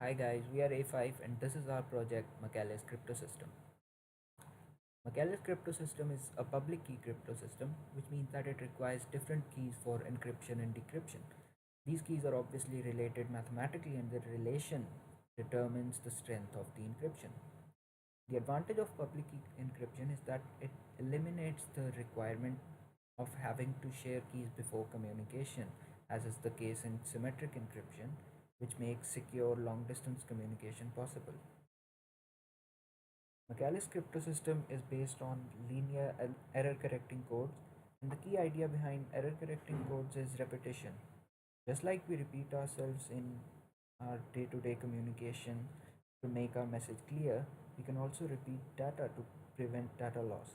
Hi guys, we are A5 and this is our project McEliece Cryptosystem. McEliece Cryptosystem is a public key cryptosystem, which means that it requires different keys for encryption and decryption. These keys are obviously related mathematically and their relation determines the strength of the encryption. The advantage of public key encryption is that it eliminates the requirement of having to share keys before communication, as is the case in symmetric encryption, which makes secure long distance communication possible. McEliece cryptosystem is based on linear error correcting codes, and the key idea behind error correcting codes is repetition. Just like we repeat ourselves in our day to day communication to make our message clear, we can also repeat data to prevent data loss.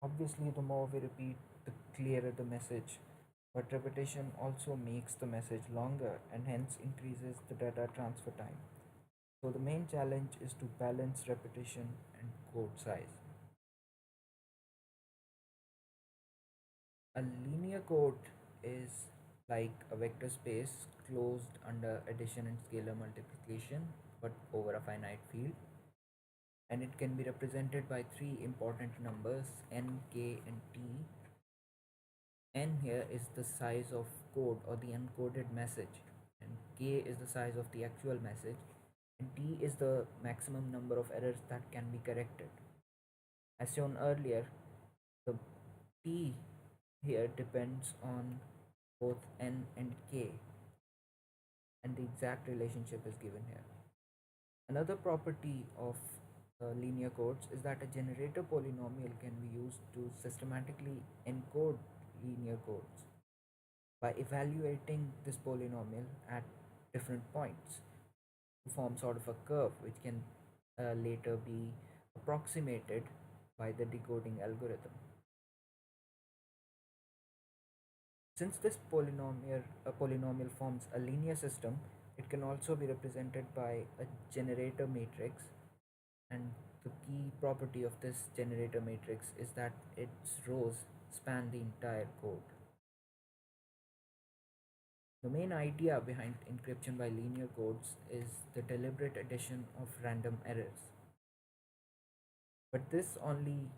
Obviously, the more we repeat, the clearer the message, but repetition also makes the message longer and hence increases the data transfer time. So, the main challenge is to balance repetition and code size. A linear code is like a vector space closed under addition and scalar multiplication but over a finite field, and it can be represented by three important numbers n, k, and t. N here is the size of code or the encoded message, and k is the size of the actual message, and t is the maximum number of errors that can be corrected. As shown earlier, the t here depends on both n and k, and the exact relationship is given here. Another property of linear codes is that a generator polynomial can be used to systematically encode linear codes by evaluating this polynomial at different points to form sort of a curve which can later be approximated by the decoding algorithm. Since this polynomial forms a linear system, it can also be represented by a generator matrix, and the key property of this generator matrix is that its rows span the entire code. The main idea behind encryption by linear codes is the deliberate addition of random errors. But this only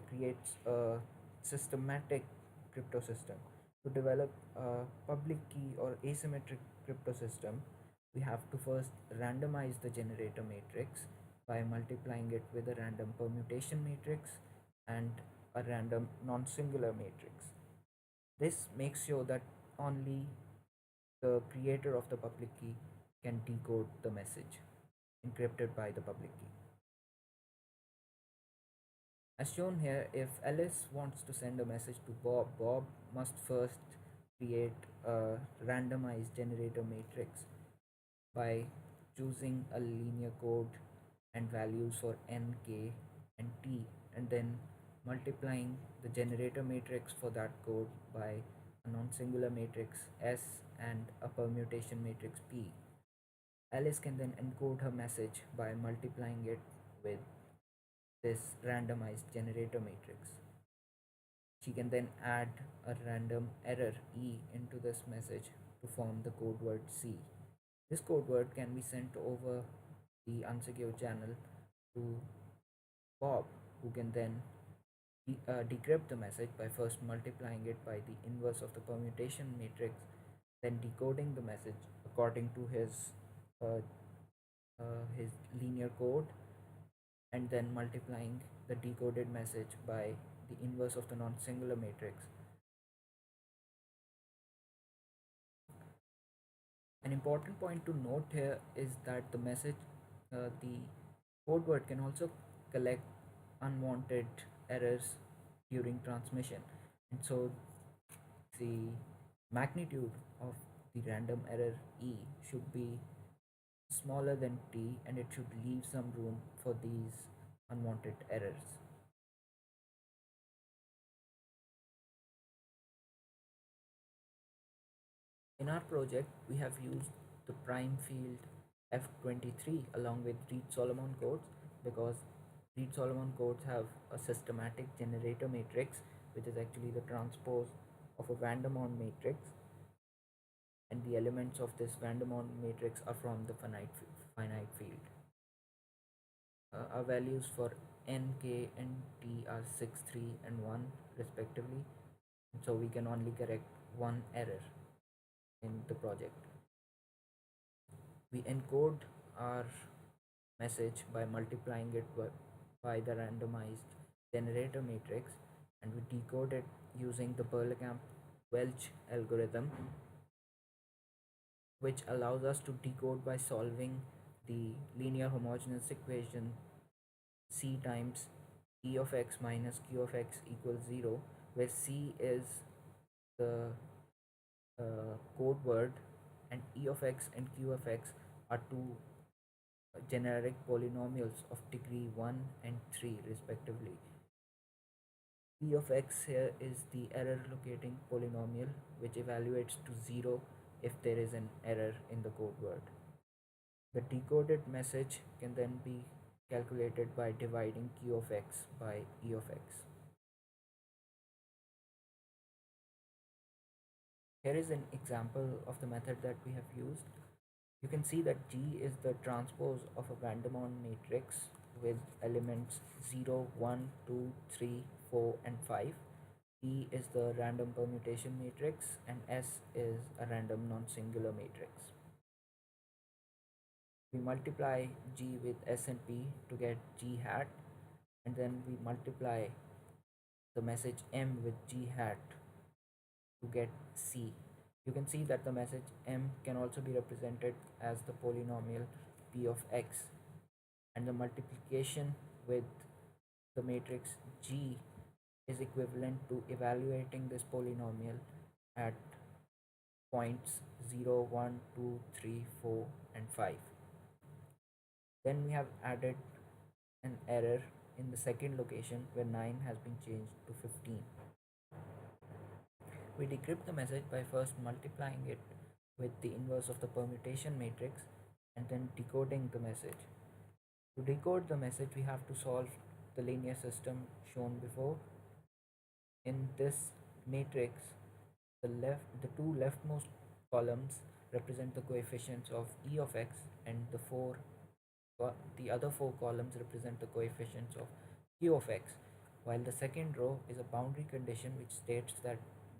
creates a systematic crypto system. To develop a public key or asymmetric crypto system, we have to first randomize the generator matrix by multiplying it with a random permutation matrix and a random non-singular matrix. This makes sure that only the creator of the public key can decode the message encrypted by the public key. As shown here, if Alice wants to send a message to Bob, Bob must first create a randomized generator matrix by choosing a linear code and values for n, k, and t, and then multiplying the generator matrix for that code by a non-singular matrix S and a permutation matrix P. Alice can then encode her message by multiplying it with this randomized generator matrix. She can then add a random error E into this message to form the code word C. This code word can be sent over the unsecure channel to Bob, who can then decrypt the message by first multiplying it by the inverse of the permutation matrix, then decoding the message according to uh, his linear code, and then multiplying the decoded message by the inverse of the non-singular matrix. An important point to note here is that the code word can also collect unwanted errors during transmission, and so the magnitude of the random error E should be smaller than t, and it should leave some room for these unwanted errors. In our project, we have used the prime field F23 along with Reed-Solomon codes because Reed-Solomon codes have a systematic generator matrix, which is actually the transpose of a Vandermonde matrix, and the elements of this Vandermonde matrix are from the finite field. Our values for n, k, and t are 6, 3, and 1 respectively. So we can only correct one error in the project. We encode our message by multiplying it by the randomized generator matrix, and we decode it using the Perlecamp-Welch algorithm, which allows us to decode by solving the linear homogeneous equation c times e of x minus q of x equals 0, where c is the code word and e of x and q of x are two generic polynomials of degree 1 and 3 respectively. E of x here is the error locating polynomial, which evaluates to 0 if there is an error in the code word. The decoded message can then be calculated by dividing q of x by e of x. Here is an example of the method that we have used. You can see that G is the transpose of a Vandermonde matrix with elements 0, 1, 2, 3, 4, and 5. E is the random permutation matrix, and S is a random non-singular matrix. We multiply G with S and P to get G hat, and then we multiply the message M with G hat to get C. You can see that the message M can also be represented as the polynomial P of X, and the multiplication with the matrix G is equivalent to evaluating this polynomial at points 0, 1, 2, 3, 4, and 5. Then we have added an error in the second location where 9 has been changed to 15. We decrypt the message by first multiplying it with the inverse of the permutation matrix and then decoding the message. To decode the message, we have to solve the linear system shown before. In this matrix, the two leftmost columns represent the coefficients of e of x, and the other four columns represent the coefficients of q of x, while the second row is a boundary condition which states that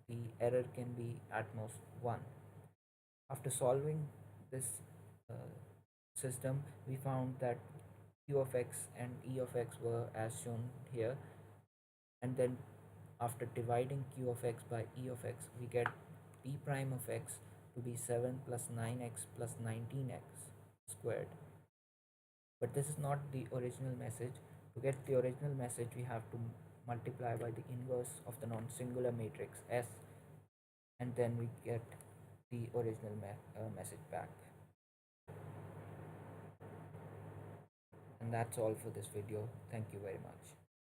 the error can be at most 1. After solving this uh, system, we found that q of x and e of x were as shown here, and then after dividing q of x by e of x, we get p prime of x to be 7 plus 9x plus 19x squared. But this is not the original message. To get the original message, we have to multiply by the inverse of the non-singular matrix S, and then we get the original message back. And that's all for this video. Thank you very much.